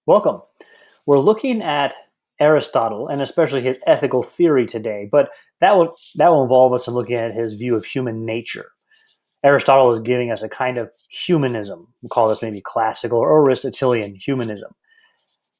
Welcome. We're looking at Aristotle and especially his ethical theory today, but that will involve us in looking at his view of human nature. Aristotle is giving us a kind of humanism. We'll call this maybe classical or Aristotelian humanism.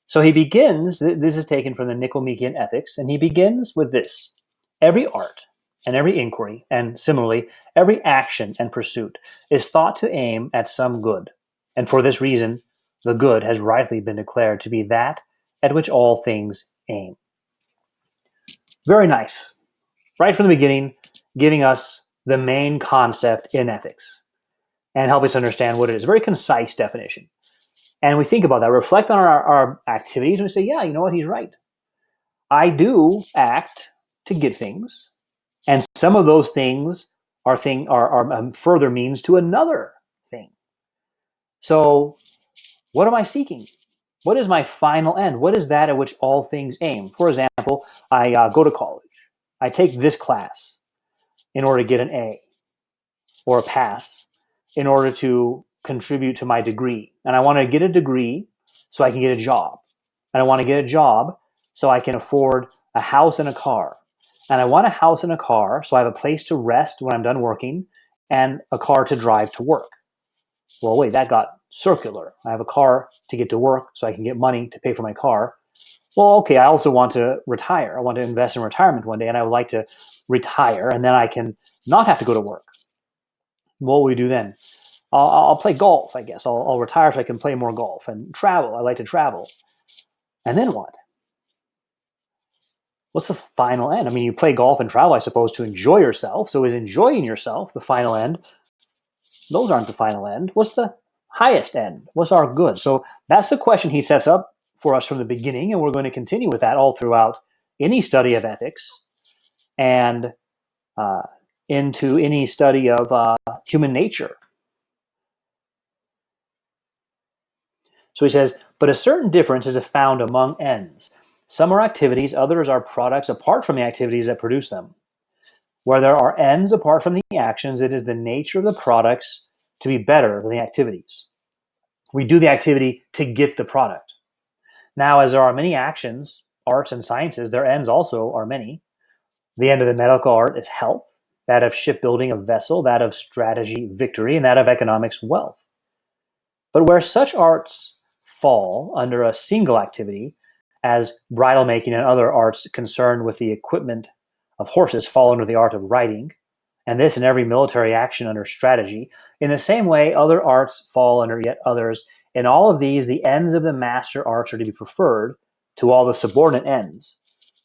So he begins, this is taken from the Nicomachean Ethics, and he begins with this. Every art and every inquiry, and similarly, every action and pursuit is thought to aim at some good. And for this reason, the good has rightly been declared to be that at which all things aim. Very nice. Right from the beginning, giving us the main concept in ethics and help us understand what it is. Very concise definition. And we think about that, reflect on our activities, and we say, yeah, you know what, he's right. I do act to get things, and some of those things are further means to another thing. So what am I seeking? What is my final end? What is that at which all things aim? For example, I go to college. I take this class in order to get an A or a pass in order to contribute to my degree. And I want to get a degree so I can get a job. And I want to get a job so I can afford a house and a car. And I want a house and a car so I have a place to rest when I'm done working and a car to drive to work. Well, wait, that got circular. I have a car to get to work so I can get money to pay for my car. Well, okay, I also want to retire. I want to invest in retirement one day, and I would like to retire, and then I can not have to go to work. What will we do then? I'll play golf, I guess. I'll retire so I can play more golf and travel. I like to travel. And then what? What's the final end? I mean, you play golf and travel, I suppose, to enjoy yourself. So is enjoying yourself the final end? Those aren't the final end. What's the highest end? What's our good? So that's the question he sets up for us from the beginning, and we're going to continue with that all throughout any study of ethics and into any study of human nature. So he says, but a certain difference is found among ends. Some are activities, others are products apart from the activities that produce them. Where there are ends apart from the actions, it is the nature of the products to be better than the activities. We do the activity to get the product. Now, as there are many actions, arts and sciences, their ends also are many. The end of the medical art is health, that of shipbuilding, a vessel, that of strategy, victory, and that of economics, wealth. But where such arts fall under a single activity, as bridle making and other arts concerned with the equipment of horses fall under the art of riding, and this in every military action under strategy. In the same way, other arts fall under yet others. In all of these, the ends of the master arts are to be preferred to all the subordinate ends,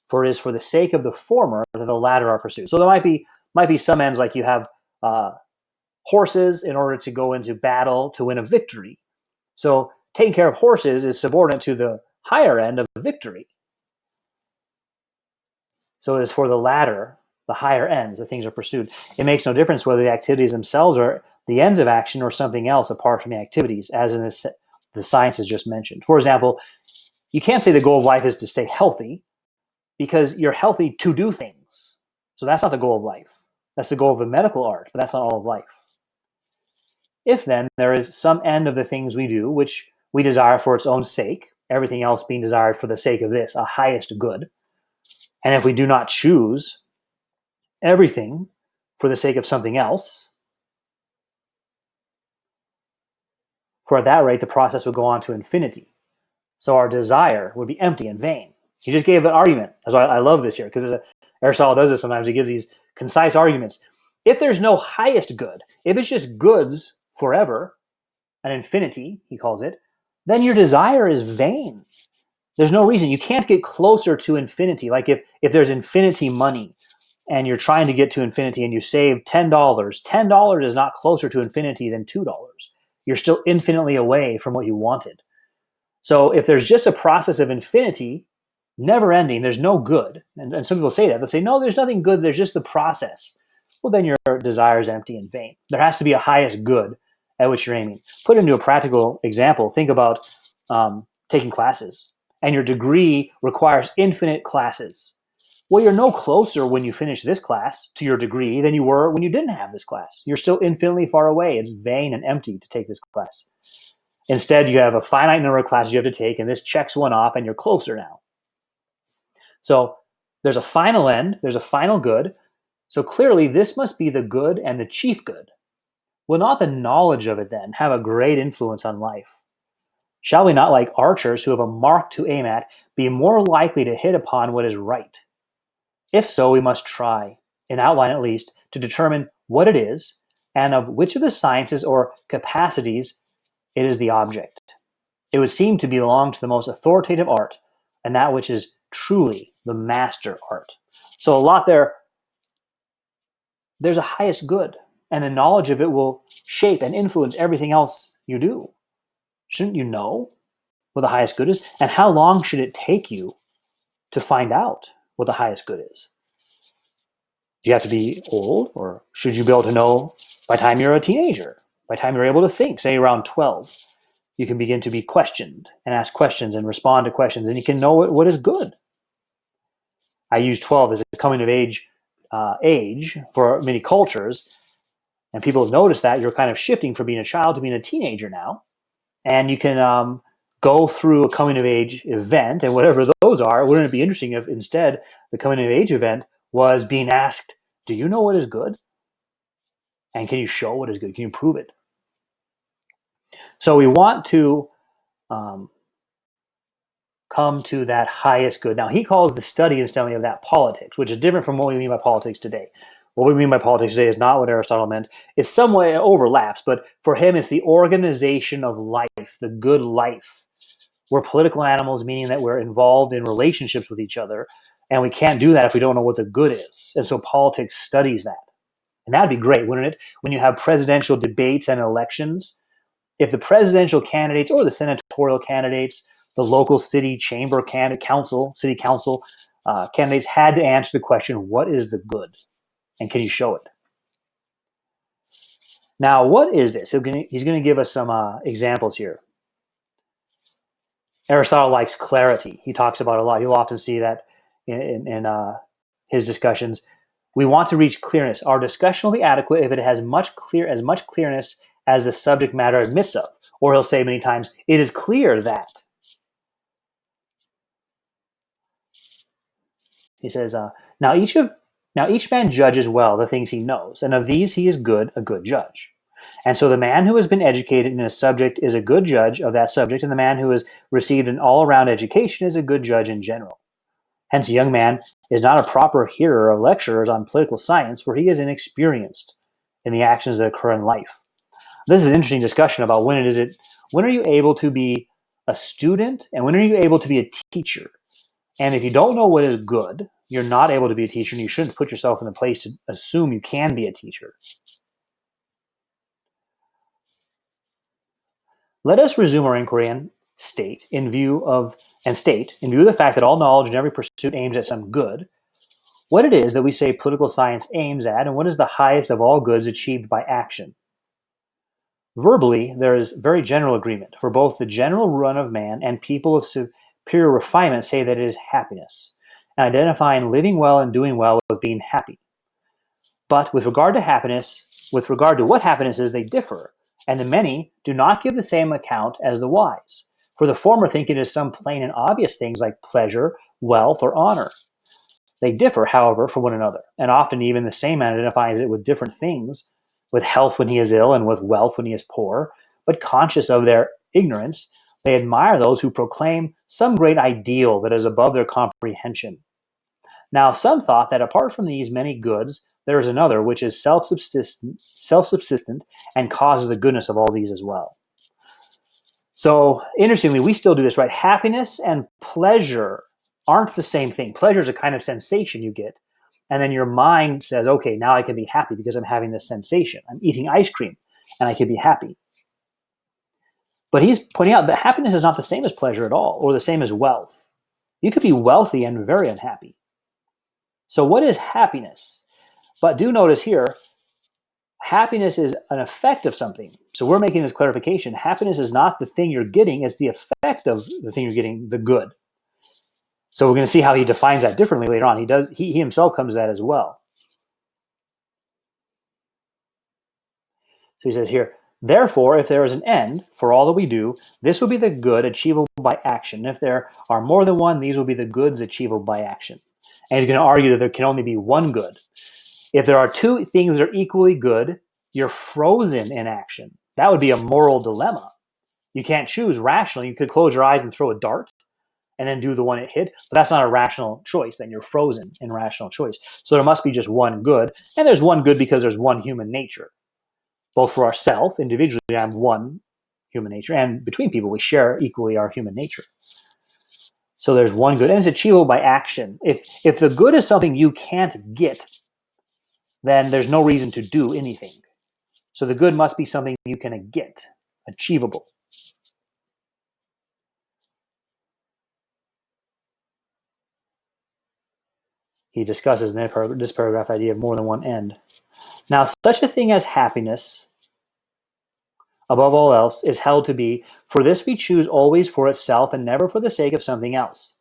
for it is for the sake of the former that the latter are pursued. So there might be some ends, like you have horses in order to go into battle to win a victory. So taking care of horses is subordinate to the higher end of victory. So it is for the latter, the higher ends, the things are pursued. It makes no difference whether the activities themselves are the ends of action or something else apart from the activities, as in the sciences just mentioned. For example, you can't say the goal of life is to stay healthy because you're healthy to do things. So that's not the goal of life. That's the goal of the medical art, but that's not all of life. If then there is some end of the things we do which we desire for its own sake, everything else being desired for the sake of this, a highest good, and if we do not choose everything for the sake of something else, for at that rate the process would go on to infinity. So our desire would be empty and vain. He just gave an argument. That's why I love this here, because Aristotle does this sometimes. He gives these concise arguments. If there's no highest good, if it's just goods forever, an infinity, he calls it, then your desire is vain. There's no reason. You can't get closer to infinity. Like if there's infinity money and you're trying to get to infinity and you save $10, $10 is not closer to infinity than $2. You're still infinitely away from what you wanted. So if there's just a process of infinity, never ending, there's no good. And some people say that. They'll say, no, there's nothing good. There's just the process. Well, then your desire is empty and vain. There has to be a highest good at which you're aiming. Put into a practical example. Think about taking classes. And your degree requires infinite classes. Well, you're no closer when you finish this class to your degree than you were when you didn't have this class. You're still infinitely far away. It's vain and empty to take this class. Instead, you have a finite number of classes you have to take, and this checks one off, and you're closer now. So there's a final end, there's a final good. So clearly, this must be the good and the chief good. Will not the knowledge of it then have a great influence on life? Shall we not, like archers who have a mark to aim at, be more likely to hit upon what is right? If so, we must try, in outline at least, to determine what it is, and of which of the sciences or capacities it is the object. It would seem to belong to the most authoritative art, and that which is truly the master art. So a lot there, there's a highest good, and the knowledge of it will shape and influence everything else you do. Shouldn't you know what the highest good is? And how long should it take you to find out what the highest good is? Do you have to be old, or should you be able to know by the time you're a teenager, by the time you're able to think, say around 12? You can begin to be questioned and ask questions and respond to questions, and you can know what is good. I use 12 as a coming of age for many cultures, and people have noticed that you're kind of shifting from being a child to being a teenager now, and you can go through a coming of age event, and whatever those are. Wouldn't it be interesting if instead the coming of age event was being asked, do you know what is good? And can you show what is good? Can you prove it? So we want to come to that highest good. Now, he calls the study incidentally of that politics, which is different from what we mean by politics today. What we mean by politics today is not what Aristotle meant. It's some way it overlaps, but for him, it's the organization of life, the good life. We're political animals, meaning that we're involved in relationships with each other, and we can't do that if we don't know what the good is. And so politics studies that. And that'd be great, wouldn't it? When you have presidential debates and elections, if the presidential candidates or the senatorial candidates, the local city chamber city council candidates had to answer the question, what is the good? And can you show it? Now, what is this? He's going to give us some examples here. Aristotle likes clarity. He talks about it a lot. You'll often see that in his discussions. We want to reach clearness. Our discussion will be adequate if it has as much clearness as the subject matter admits of. Or he'll say many times, it is clear that. He says, now each man judges well the things he knows, and of these he is a good judge. And so the man who has been educated in a subject is a good judge of that subject, and the man who has received an all-around education is a good judge in general. Hence, a young man is not a proper hearer of lecturers on political science, for he is inexperienced in the actions that occur in life. This is an interesting discussion about when are you able to be a student, and when are you able to be a teacher? And if you don't know what is good, you're not able to be a teacher, and you shouldn't put yourself in the place to assume you can be a teacher. Let us resume our inquiry and state, in view of the fact that all knowledge and every pursuit aims at some good, what it is that we say political science aims at, and what is the highest of all goods achieved by action. Verbally, there is very general agreement, for both the general run of man and people of superior refinement say that it is happiness, and identifying living well and doing well with being happy. But with regard to what happiness is, they differ, and the many do not give the same account as the wise. For the former think it is some plain and obvious things like pleasure, wealth, or honor. They differ, however, from one another, and often even the same man identifies it with different things, with health when he is ill and with wealth when he is poor, but conscious of their ignorance, they admire those who proclaim some great ideal that is above their comprehension. Now, some thought that apart from these many goods, there is another which is self-subsistent and causes the goodness of all these as well. So, interestingly, we still do this, right? Happiness and pleasure aren't the same thing. Pleasure is a kind of sensation you get, and then your mind says, okay, now I can be happy because I'm having this sensation. I'm eating ice cream, and I can be happy. But he's pointing out that happiness is not the same as pleasure at all, or the same as wealth. You could be wealthy and very unhappy. So what is happiness? But do notice here, happiness is an effect of something. So we're making this clarification. Happiness is not the thing you're getting, it's the effect of the thing you're getting, the good. So we're going to see how he defines that differently later on. He himself comes to that as well. So he says here, Therefore, if there is an end for all that we do, this will be the good achievable by action. If there are more than one, these will be the goods achievable by action. And he's going to argue that there can only be one good. If there are two things that are equally good, you're frozen in action. That would be a moral dilemma. You can't choose rationally. You could close your eyes and throw a dart and then do the one it hit, but that's not a rational choice. Then you're frozen in rational choice. So there must be just one good, and there's one good because there's one human nature. Both for ourselves, individually, I'm one human nature, and between people, we share equally our human nature. So there's one good, and it's achievable by action. If the good is something you can't get, then there's no reason to do anything. So the good must be something you can get, achievable. He discusses in this paragraph the idea of more than one end. Now, such a thing as happiness, above all else, is held to be, for this we choose always for itself and never for the sake of something else.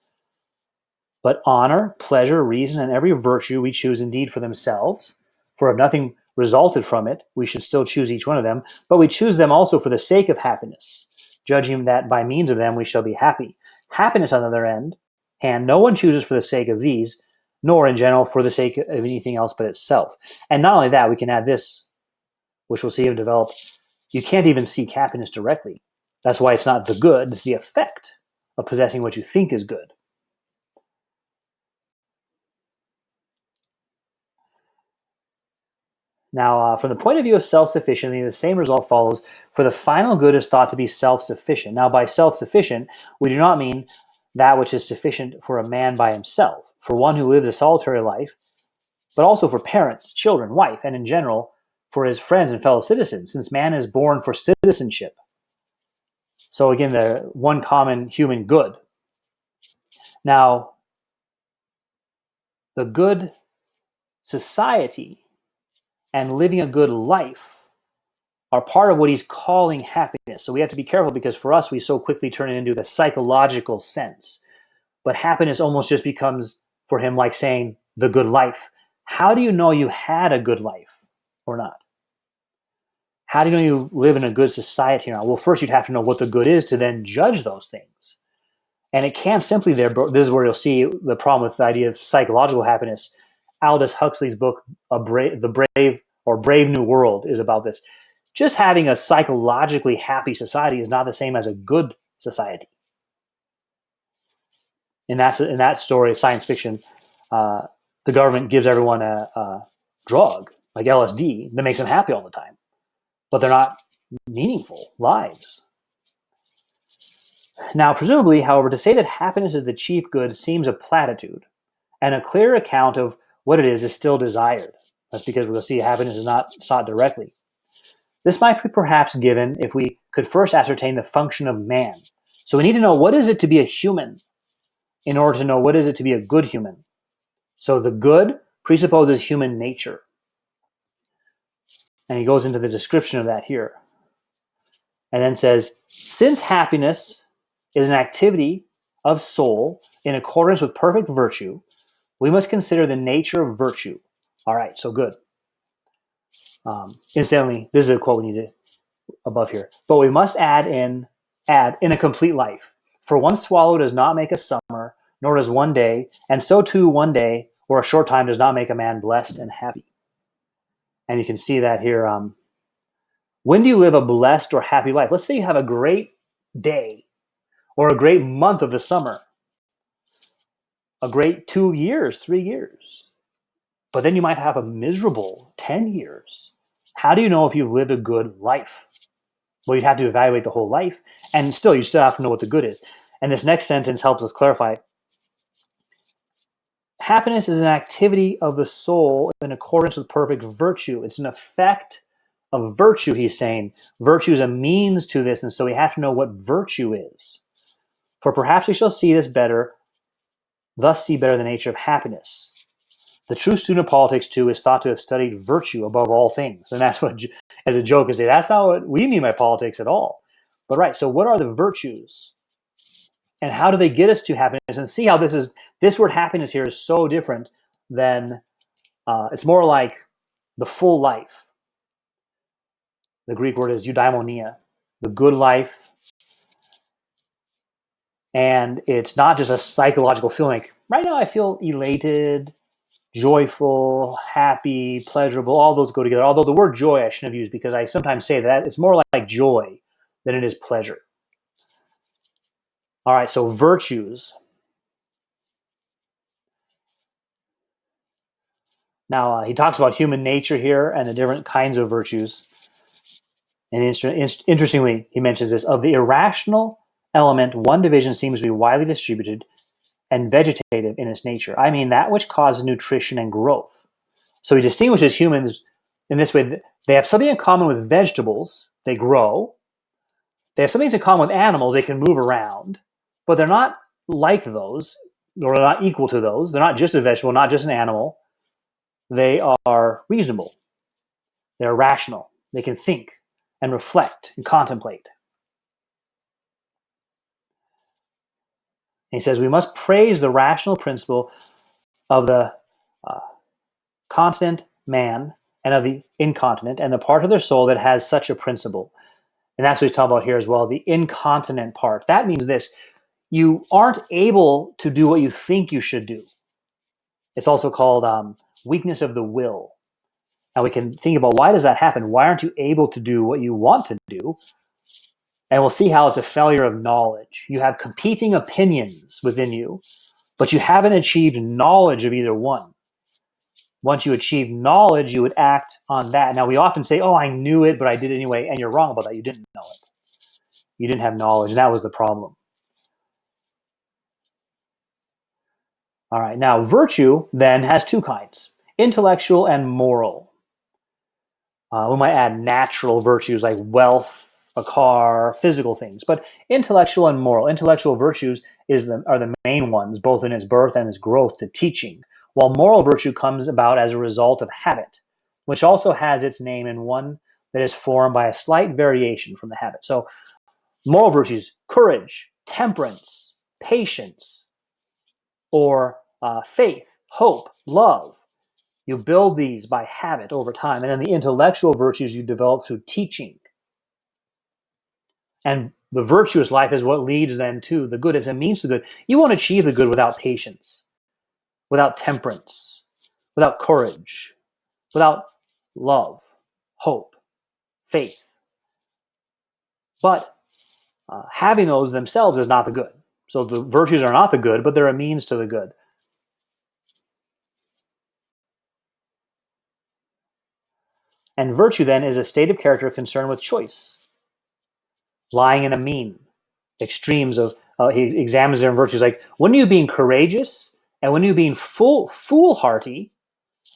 But honor, pleasure, reason, and every virtue we choose indeed for themselves, for if nothing resulted from it, we should still choose each one of them, but we choose them also for the sake of happiness, judging that by means of them we shall be happy. Happiness, on the other hand, no one chooses for the sake of these, nor in general for the sake of anything else but itself. And not only that, we can add this, which we'll see him develop. You can't even seek happiness directly. That's why it's not the good, it's the effect of possessing what you think is good. Now, from the point of view of self-sufficiency, the same result follows, for the final good is thought to be self-sufficient. Now, by self-sufficient, we do not mean that which is sufficient for a man by himself, for one who lives a solitary life, but also for parents, children, wife, and in general, for his friends and fellow citizens, since man is born for citizenship. So again, the one common human good. Now, the good society and living a good life are part of what he's calling happiness. So we have to be careful because for us, we so quickly turn it into the psychological sense. But happiness almost just becomes for him like saying the good life. How do you know you had a good life or not? How do you know you live in a good society or not? Well, first you'd have to know what the good is to then judge those things. And it can't simply there. This is where you'll see the problem with the idea of psychological happiness. Aldous Huxley's book, The Brave New World, is about this. Just having a psychologically happy society is not the same as a good society. In that story, science fiction, the government gives everyone a drug like LSD that makes them happy all the time, but they're not meaningful lives. Now, presumably, however, to say that happiness is the chief good seems a platitude, and a clear account of what it is still desired. That's because we'll see happiness is not sought directly. This might be perhaps given if we could first ascertain the function of man. So we need to know what is it to be a human in order to know what is it to be a good human. So the good presupposes human nature. And he goes into the description of that here. And then says, since happiness is an activity of soul in accordance with perfect virtue, we must consider the nature of virtue. All right, so good. Incidentally, this is a quote we need to above here. But we must add in a complete life. For one swallow does not make a summer, nor does one day, and so too one day or a short time does not make a man blessed and happy. And you can see that here. When do you live a blessed or happy life? Let's say you have a great day or a great month of the summer, a great 2 years, 3 years. But then you might have a miserable 10 years. How do you know if you've lived a good life? Well, you'd have to evaluate the whole life, and you still have to know what the good is. And this next sentence helps us clarify. Happiness is an activity of the soul in accordance with perfect virtue. It's an effect of virtue, he's saying. Virtue is a means to this, and so we have to know what virtue is. For perhaps we shall see this better, thus see better the nature of happiness. The true student of politics, too, is thought to have studied virtue above all things. And that's what, as a joke, is say, that's not what we mean by politics at all. But right, so what are the virtues? And how do they get us to happiness? And see how this word happiness here is so different than, it's more like the full life. The Greek word is eudaimonia, the good life. And it's not just a psychological feeling. Like, right now I feel elated, joyful, happy, pleasurable. All those go together. Although the word joy I shouldn't have used, because I sometimes say that. It's more like joy than it is pleasure. All right, so virtues. Now, he talks about human nature here and the different kinds of virtues. And interestingly, he mentions this: of the irrational element, one division seems to be widely distributed and vegetative in its nature. I mean, that which causes nutrition and growth. So he distinguishes humans in this way. They have something in common with vegetables. They grow. They have some things in common with animals. They can move around, but they're not like those, or they're not equal to those. They're not just a vegetable, not just an animal. They are reasonable. They're rational. They can think and reflect and contemplate. And he says we must praise the rational principle of the uh, continent man and of the incontinent, and the part of their soul that has such a principle. And that's what he's talking about here as well, the incontinent part. That means this: you aren't able to do what you think you should do. It's also called weakness of the will. And we can think about, why does that happen? Why aren't you able to do what you want to do? And we'll see how it's a failure of knowledge. You have competing opinions within you, but you haven't achieved knowledge of either one. Once you achieve knowledge, you would act on that. Now, we often say, oh, I knew it, but I did it anyway. And you're wrong about that. You didn't know it. You didn't have knowledge. And that was the problem. All right. Now, virtue then has two kinds: intellectual and moral. We might add natural virtues like wealth, a car, physical things. But intellectual and moral. Intellectual virtues are the main ones, both in its birth and its growth to teaching, while moral virtue comes about as a result of habit, which also has its name in one that is formed by a slight variation from the habit. So moral virtues: courage, temperance, patience, or faith, hope, love. You build these by habit over time. And then the intellectual virtues you develop through teaching. And the virtuous life is what leads then to the good. It's a means to good. You won't achieve the good without patience, without temperance, without courage, without love, hope, faith. But having those themselves is not the good. So the virtues are not the good, but they're a means to the good. And virtue then is a state of character concerned with choice, lying in a mean, extremes of, he examines their virtues, like, when are you being courageous and when are you being foolhardy,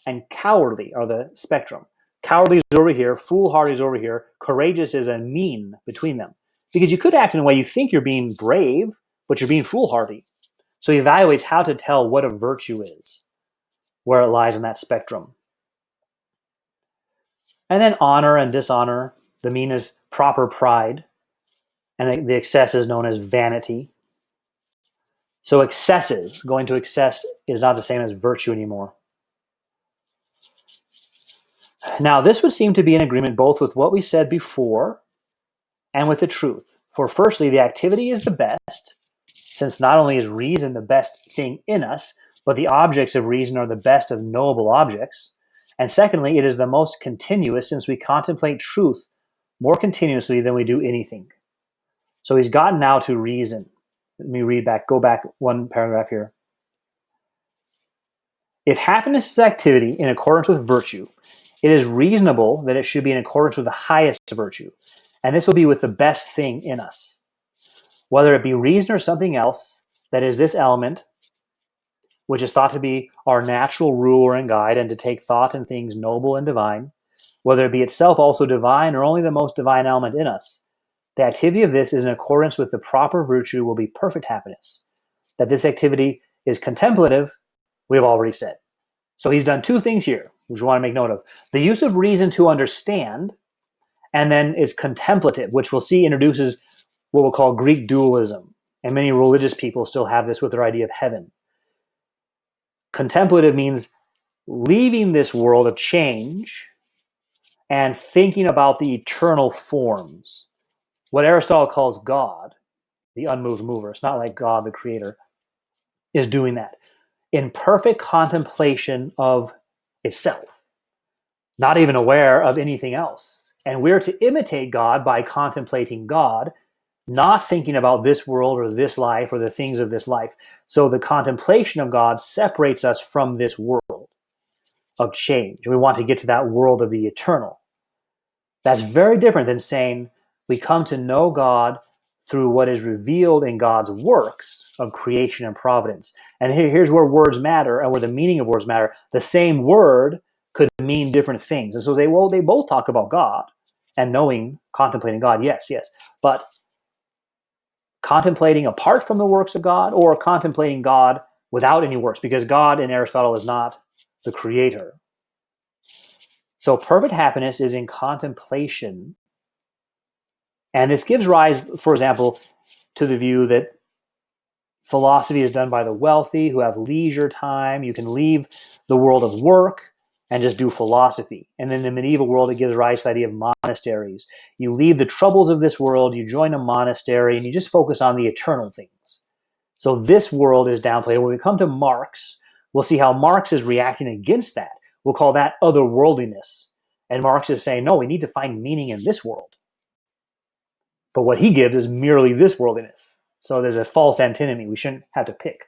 and cowardly are the spectrum. Cowardly is over here, foolhardy is over here, courageous is a mean between them. Because you could act in a way you think you're being brave, but you're being foolhardy. So he evaluates how to tell what a virtue is, where it lies in that spectrum. And then honor and dishonor. The mean is proper pride, and the excess is known as vanity. So excesses, going to excess, is not the same as virtue anymore. Now, this would seem to be in agreement both with what we said before and with the truth. For firstly, the activity is the best, since not only is reason the best thing in us, but the objects of reason are the best of knowable objects. And secondly, it is the most continuous, since we contemplate truth more continuously than we do anything. So he's gotten now to reason. Let me go back one paragraph here. If happiness is activity in accordance with virtue, it is reasonable that it should be in accordance with the highest virtue, and this will be with the best thing in us. Whether it be reason or something else, that is this element, which is thought to be our natural ruler and guide, and to take thought in things noble and divine, whether it be itself also divine or only the most divine element in us, the activity of this is in accordance with the proper virtue will be perfect happiness. That this activity is contemplative, we have already said. So he's done two things here, which we want to make note of. The use of reason to understand, and then it's contemplative, which we'll see introduces what we'll call Greek dualism. And many religious people still have this with their idea of heaven. Contemplative means leaving this world of change and thinking about the eternal forms, what Aristotle calls God, the unmoved mover, it's not like God the creator, is doing that in perfect contemplation of itself, not even aware of anything else. And we're to imitate God by contemplating God, not thinking about this world or this life or the things of this life. So the contemplation of God separates us from this world of change. We want to get to that world of the eternal. That's very different than saying we come to know God through what is revealed in God's works of creation and providence. And here's where words matter and where the meaning of words matter. The same word could mean different things. And so they both talk about God and knowing, contemplating God. Yes. But contemplating apart from the works of God or contemplating God without any works, because God in Aristotle is not the creator. So perfect happiness is in contemplation. And this gives rise, for example, to the view that philosophy is done by the wealthy who have leisure time. You can leave the world of work and just do philosophy. And in the medieval world, it gives rise to the idea of monasteries. You leave the troubles of this world, you join a monastery, and you just focus on the eternal things. So this world is downplayed. When we come to Marx, we'll see how Marx is reacting against that. We'll call that otherworldliness. And Marx is saying, no, we need to find meaning in this world. But what he gives is merely this worldliness. So there's a false antinomy. We shouldn't have to pick.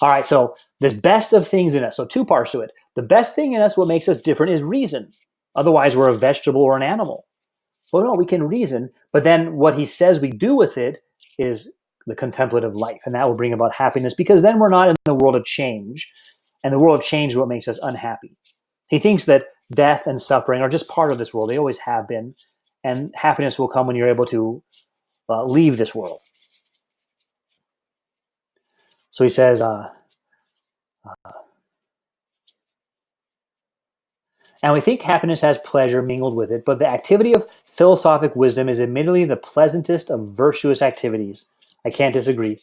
All right, so this best of things in us. So two parts to it. The best thing in us, what makes us different, is reason. Otherwise, we're a vegetable or an animal. Well, no, we can reason. But then what he says we do with it is the contemplative life. And that will bring about happiness, because then we're not in the world of change. And the world of change is what makes us unhappy. He thinks that death and suffering are just part of this world. They always have been. And happiness will come when you're able to leave this world. So he says, and we think happiness has pleasure mingled with it, but the activity of philosophic wisdom is admittedly the pleasantest of virtuous activities. I can't disagree.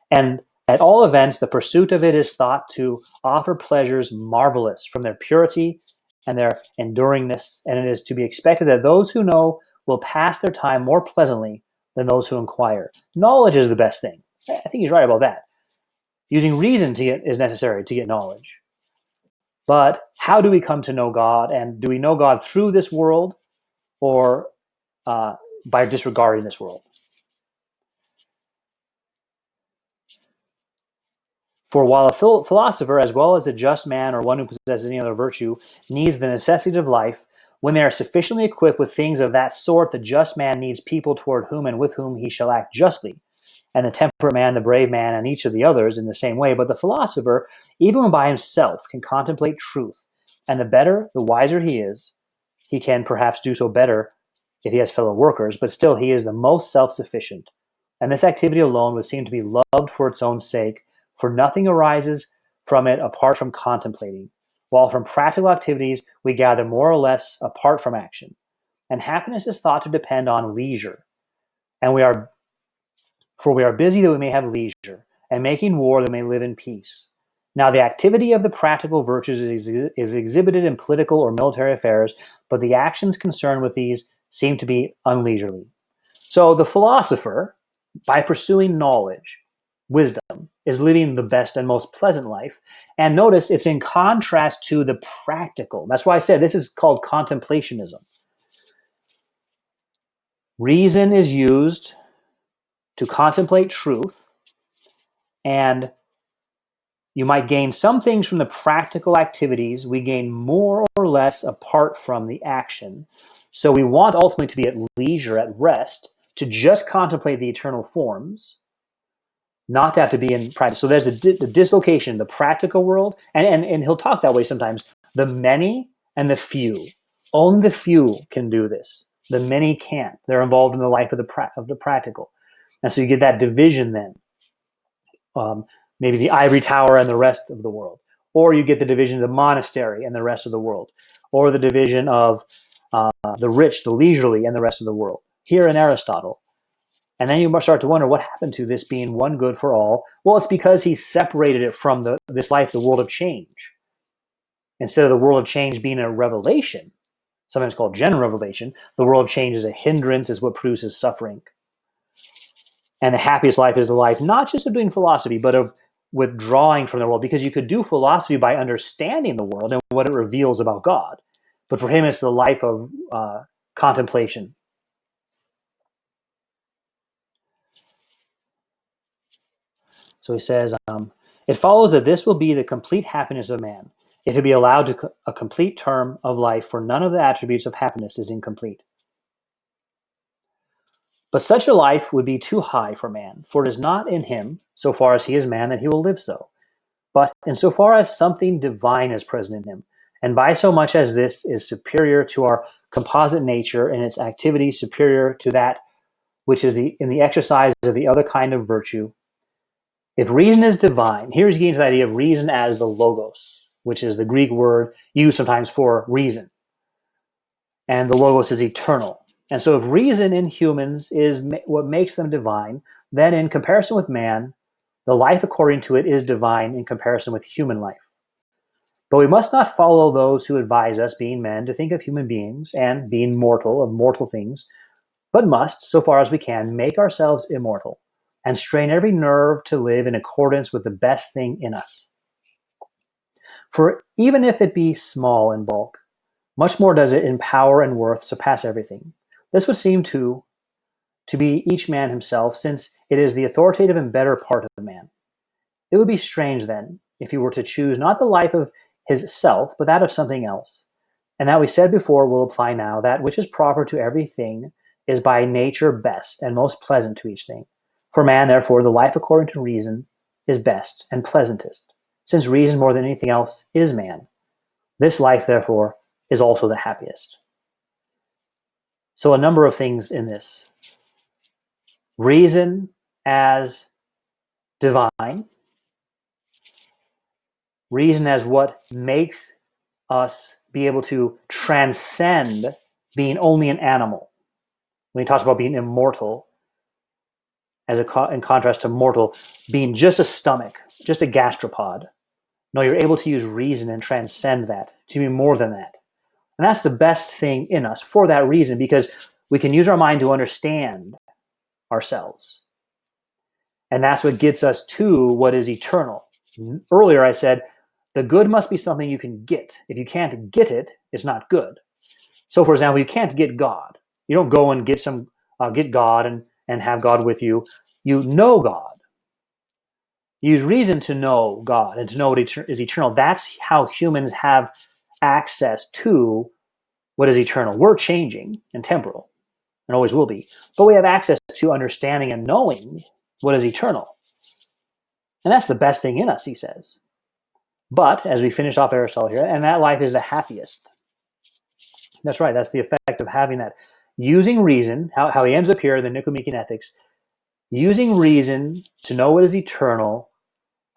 And at all events, the pursuit of it is thought to offer pleasures marvelous from their purity and their enduringness, and it is to be expected that those who know will pass their time more pleasantly than those who inquire. Knowledge is the best thing. I think he's right about that. Using reason is necessary to get knowledge. But how do we come to know God? And do we know God through this world or by disregarding this world? For while a philosopher, as well as a just man or one who possesses any other virtue, needs the necessities of life, when they are sufficiently equipped with things of that sort, the just man needs people toward whom and with whom he shall act justly, and the temperate man, the brave man, and each of the others in the same way. But the philosopher, even when by himself, can contemplate truth, and the better, the wiser he is, he can perhaps do so better if he has fellow workers, but still he is the most self-sufficient. And this activity alone would seem to be loved for its own sake, for nothing arises from it apart from contemplating, while from practical activities we gather more or less apart from action. And happiness is thought to depend on leisure, and we are busy that we may have leisure, and making war that we may live in peace. Now, the activity of the practical virtues is exhibited in political or military affairs, but the actions concerned with these seem to be unleisurely. So the philosopher, by pursuing knowledge, wisdom, is living the best and most pleasant life. And notice it's in contrast to the practical. That's why I said this is called contemplationism. Reason is used to contemplate truth, and you might gain some things from the practical activities. We gain more or less apart from the action. So we want ultimately to be at leisure, at rest, to just contemplate the eternal forms, not to have to be in practice. So there's the dislocation, the practical world, and he'll talk that way sometimes. The many and the few. Only the few can do this. The many can't. They're involved in the life of the practical. And so you get that division then. Maybe the ivory tower and the rest of the world. Or you get the division of the monastery and the rest of the world. Or the division of the rich, the leisurely, and the rest of the world. Here in Aristotle. And then you must start to wonder what happened to this being one good for all. Well, it's because he separated it from this life, the world of change. Instead of the world of change being a revelation, sometimes called general revelation, the world of change is a hindrance, is what produces suffering. And the happiest life is the life not just of doing philosophy, but of withdrawing from the world, because you could do philosophy by understanding the world and what it reveals about God. But for him, it's the life of contemplation. So he says, it follows that this will be the complete happiness of man, if he be allowed to a complete term of life, for none of the attributes of happiness is incomplete. But such a life would be too high for man, for it is not in him, so far as he is man, that he will live so, but in so far as something divine is present in him, and by so much as this is superior to our composite nature in its activity, superior to that which is in the exercise of the other kind of virtue. If reason is divine, here's getting to the idea of reason as the logos, which is the Greek word used sometimes for reason. And the logos is eternal. And so if reason in humans is what makes them divine, then in comparison with man, the life according to it is divine in comparison with human life. But we must not follow those who advise us, being men, to think of human beings and being mortal of mortal things, but must, so far as we can, make ourselves immortal and strain every nerve to live in accordance with the best thing in us. For even if it be small in bulk, much more does it in power and worth surpass everything. This would seem to be each man himself, since it is the authoritative and better part of man. It would be strange, then, if he were to choose not the life of his self, but that of something else. And that we said before will apply now, that which is proper to everything is by nature best and most pleasant to each thing. For man, therefore, the life according to reason is best and pleasantest, since reason more than anything else is man. This life, therefore, is also the happiest. So a number of things in this. Reason as divine, reason as what makes us be able to transcend being only an animal. When he talks about being immortal, in contrast to mortal, being just a stomach, just a gastropod. No, you're able to use reason and transcend that, to be more than that. And that's the best thing in us for that reason, because we can use our mind to understand ourselves. And that's what gets us to what is eternal. Earlier I said, the good must be something you can get. If you can't get it, it's not good. So for example, you can't get God. You don't go and get God and have God with you. You know God. You use reason to know God and to know what is eternal. That's how humans have access to what is eternal. We're changing and temporal and always will be, but we have access to understanding and knowing what is eternal. And that's the best thing in us, he says. But, as we finish off Aristotle here, and that life is the happiest. That's right, that's the effect of having that. Using reason, how he ends up here in the Nicomachean Ethics, using reason to know what is eternal,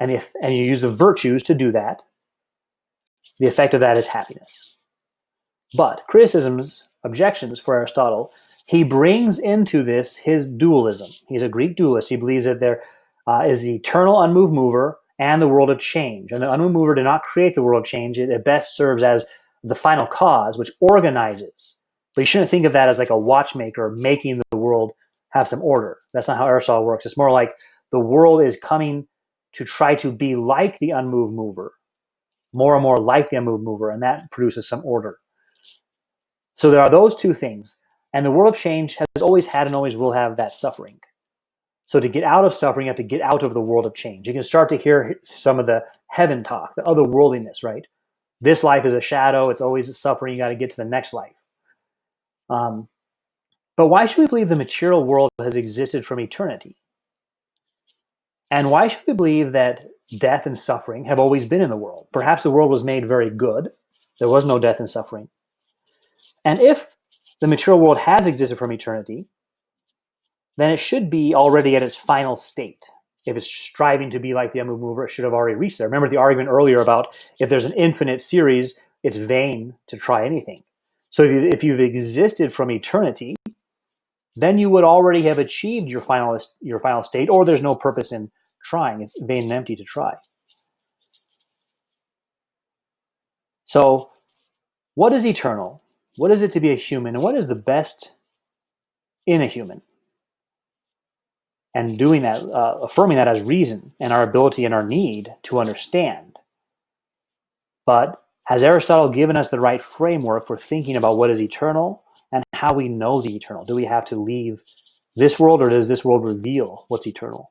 and you use the virtues to do that, the effect of that is happiness. But criticisms, objections for Aristotle, he brings into this his dualism. He's a Greek dualist. He believes that there is the eternal unmoved mover and the world of change. And the unmoved mover did not create the world of change. It at best serves as the final cause, which organizes. But you shouldn't think of that as like a watchmaker making the world have some order. That's not how Aristotle works. It's more like the world is coming to try to be like the unmoved mover, more and more like the unmoved mover, and that produces some order. So there are those two things. And the world of change has always had and always will have that suffering. So to get out of suffering, you have to get out of the world of change. You can start to hear some of the heaven talk, the otherworldliness, right? This life is a shadow. It's always a suffering. You got to get to the next life. But why should we believe the material world has existed from eternity? And why should we believe that death and suffering have always been in the world? Perhaps the world was made very good. There was no death and suffering. And if the material world has existed from eternity, then it should be already at its final state. If it's striving to be like the unmoved mover, it should have already reached there. Remember the argument earlier about if there's an infinite series, it's vain to try anything. So if you've existed from eternity, then you would already have achieved your final state, or there's no purpose in trying. It's vain and empty to try. So what is eternal? what is it to be a human, and what is the best in a human? And doing that, affirming that as reason and our ability and our need to understand. But has Aristotle given us the right framework for thinking about what is eternal and how we know the eternal? Do we have to leave this world, or does this world reveal what's eternal?